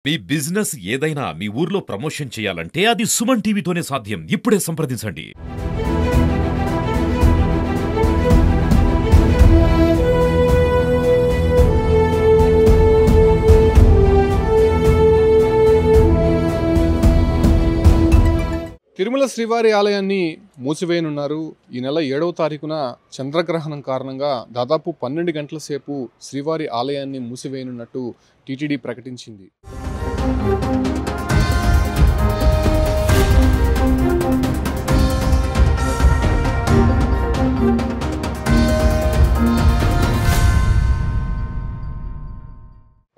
మీ business ఏదైనా మీ ఊర్లో promotion చేయాలంటే అది సుమన్ టీవీతోనే సాధ్యం. ఇప్పుడే సంప్రదించండి. తిరుమల శ్రీవారి ఆలయాన్ని మూసివేయనున్నారు. ఈ నెల 7వ తారీఖున చంద్రగ్రహణం కారణంగా దాదాపు 12 గంటల సేపు శ్రీవారి ఆలయాన్ని మూసివేయనున్నట్టు టీటీడీ ప్రకటించింది.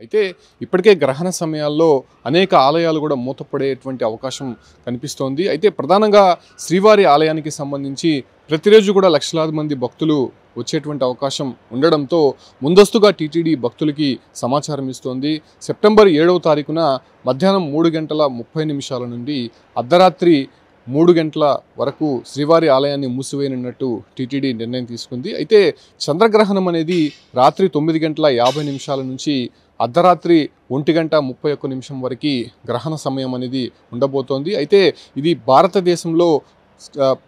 అయితే ఇప్పటికే గ్రహణ సమయాల్లో అనేక ఆలయాలు కూడా మూతపడేటువంటి అవకాశం కనిపిస్తోంది. అయితే ప్రధానంగా శ్రీవారి ఆలయానికి సంబంధించి ప్రతిరోజు కూడా లక్షలాది మంది భక్తులు వచ్చేటువంటి అవకాశం ఉండడంతో ముందస్తుగా టీటీడీ భక్తులకి సమాచారం ఇస్తోంది. సెప్టెంబర్ 7వ తారీఖున మధ్యాహ్నం 3:30 నుండి అర్ధరాత్రి 3 గంటల వరకు శ్రీవారి ఆలయాన్ని మూసివేయనున్నట్టు టీటీడీ నిర్ణయం తీసుకుంది. అయితే చంద్రగ్రహణం అనేది రాత్రి 9:50 నుంచి అర్ధరాత్రి 1:31 వరకు గ్రహణ సమయం అనేది ఉండబోతోంది. అయితే ఇది భారతదేశంలో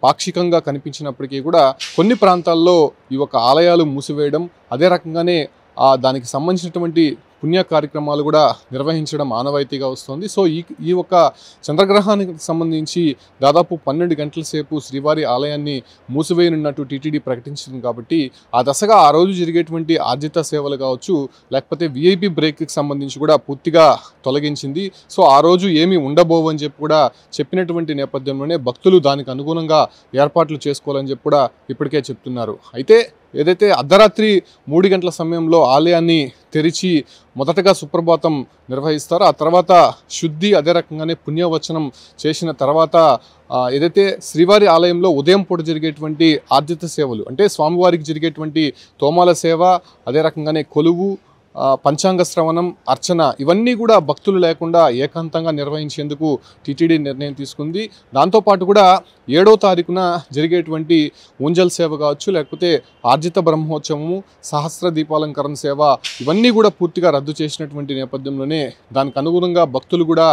పాక్షికంగా కనిపించినప్పటికీ కూడా కొన్ని ప్రాంతాల్లో ఈ యొక్క ఆలయాలు మూసివేయడం, అదే రకంగానే దానికి సంబంధించినటువంటి పుణ్య కార్యక్రమాలు కూడా నిర్వహించడం ఆనవాయితీగా వస్తుంది. సో ఈ యొక్క చంద్రగ్రహానికి సంబంధించి దాదాపు 12 గంటల సేపు శ్రీవారి ఆలయాన్ని మూసివేయనున్నట్టు టీటీడీ ప్రకటించింది. కాబట్టి ఆ దశగా ఆ రోజు జరిగేటువంటి ఆర్జిత సేవలు కావచ్చు, లేకపోతే విఐపి బ్రేక్కి సంబంధించి కూడా పూర్తిగా తొలగించింది. సో ఆ రోజు ఏమీ ఉండబోవని చెప్పి కూడా చెప్పినటువంటి నేపథ్యంలోనే భక్తులు దానికి అనుగుణంగా ఏర్పాట్లు చేసుకోవాలని చెప్పి కూడా ఇప్పటికే చెప్తున్నారు. అయితే ఏదైతే అర్ధరాత్రి 3 గంటల సమయంలో ఆలయాన్ని తెరిచి మొదటగా సుప్రభాతం నిర్వహిస్తారో, ఆ తర్వాత శుద్ధి, అదే రకంగానే పుణ్యవచనం చేసిన తర్వాత ఏదైతే శ్రీవారి ఆలయంలో ఉదయం పూట జరిగేటువంటి ఆర్జిత సేవలు అంటే స్వామివారికి జరిగేటువంటి తోమాల సేవ, అదే రకంగానే కొలువు, పంచాంగ శ్రవణం, అర్చన ఇవన్నీ కూడా భక్తులు లేకుండా ఏకాంతంగా నిర్వహించేందుకు టీటీడీ నిర్ణయం తీసుకుంది. దాంతోపాటు కూడా 7వ తారీఖున జరిగేటువంటి ఊంజల్ సేవ కావచ్చు, లేకపోతే ఆర్జిత బ్రహ్మోత్సవము, సహస్ర దీపాలంకరణ సేవ ఇవన్నీ కూడా పూర్తిగా రద్దు చేసినటువంటి నేపథ్యంలోనే దానికి అనుగుణంగా భక్తులు కూడా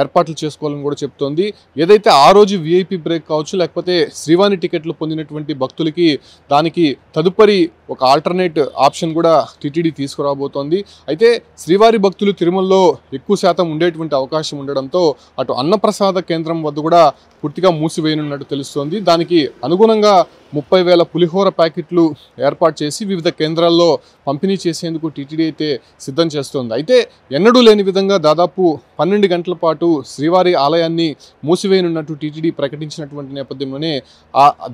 ఏర్పాట్లు చేసుకోవాలని కూడా చెప్తోంది. ఏదైతే ఆ రోజు విఐపి బ్రేక్ కావచ్చు, లేకపోతే శ్రీవాణి టికెట్లు పొందినటువంటి భక్తులకి దానికి తదుపరి ఒక ఆల్టర్నేట్ ఆప్షన్ కూడా టీటీడీ తీసుకురాబోతోంది. అయితే శ్రీవారి భక్తులు తిరుమలలో ఎక్కువ శాతం ఉండేటువంటి అవకాశం ఉండడంతో అటు అన్నప్రసాద కేంద్రం వద్ద కూడా పూర్తిగా మూసివేయనున్నట్టు తెలుస్తోంది. దానికి అనుగుణంగా 30,000 పులిహోర ప్యాకెట్లు ఏర్పాటు చేసి వివిధ కేంద్రాల్లో పంపిణీ చేసేందుకు టీటీడీ అయితే సిద్ధం చేస్తోంది. అయితే ఎన్నడూ లేని విధంగా దాదాపు 12 గంటల పాటు శ్రీవారి ఆలయాన్ని మూసివేయనున్నట్టు టీటీడీ ప్రకటించినటువంటి నేపథ్యంలోనే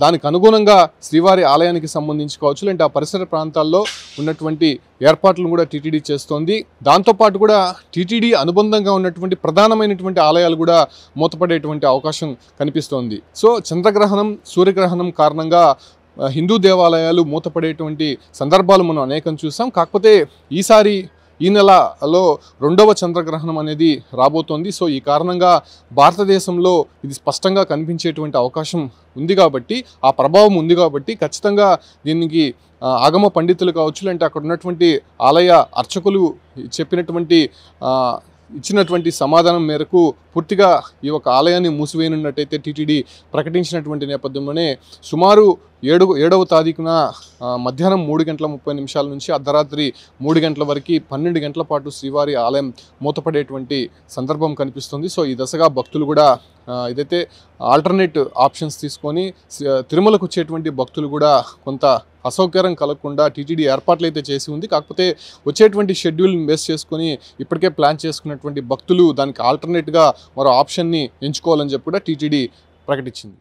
దానికి అనుగుణంగా శ్రీవారి ఆలయానికి సంబంధించి కావచ్చు, లేదంటే ఆ పరిసర ప్రాంతాల్లో ఉన్నటువంటి ఏర్పాట్లను కూడా టీటీడీ చేస్తోంది. దాంతోపాటు కూడా టీటీడీ అనుబంధంగా ఉన్నటువంటి ప్రధానమైనటువంటి ఆలయాలు కూడా మూతపడేటువంటి అవకాశం కనిపిస్తోంది. సో చంద్రగ్రహణం, సూర్యగ్రహణం కారణంగా హిందూ దేవాలయాలు మూతపడేటువంటి సందర్భాలు మనం అనేకం చూసాం. కాకపోతే ఈ నెలలో 2వ చంద్రగ్రహణం అనేది రాబోతోంది. సో ఈ కారణంగా భారతదేశంలో ఇది స్పష్టంగా కనిపించేటువంటి అవకాశం ఉంది కాబట్టి, ఆ ప్రభావం ఉంది కాబట్టి ఖచ్చితంగా దీనికి ఆగమ పండితులు కావచ్చు, లేదంటే అక్కడ ఉన్నటువంటి ఆలయ అర్చకులు ఇచ్చినటువంటి సమాధానం మేరకు పూర్తిగా ఈ యొక్క ఆలయాన్ని మూసివేయనున్నట్టయితే టీటీడీ ప్రకటించినటువంటి నేపథ్యంలోనే సుమారు 7వ తారీఖున మధ్యాహ్నం 3:30 నుంచి అర్ధరాత్రి 3 గంటల వరకు 12 గంటల పాటు శ్రీవారి ఆలయం మూతపడేటువంటి సందర్భం కనిపిస్తుంది. సో ఈ దశగా భక్తులు కూడా ఏదైతే ఆల్టర్నేట్ ఆప్షన్స్ తీసుకొని తిరుమలకు వచ్చేటువంటి భక్తులు కూడా కొంత అసౌకర్యం కలగకుండా టీటీడీ ఏర్పాట్లు అయితే చేసి ఉంది. కాకపోతే వచ్చేటువంటి షెడ్యూల్ని బేస్ చేసుకొని ఇప్పటికే ప్లాన్ చేసుకున్నటువంటి భక్తులు దానికి ఆల్టర్నేట్గా మరో ఆప్షన్ని ఎంచుకోవాలని చెప్పి కూడా టీటీడీ ప్రకటించింది.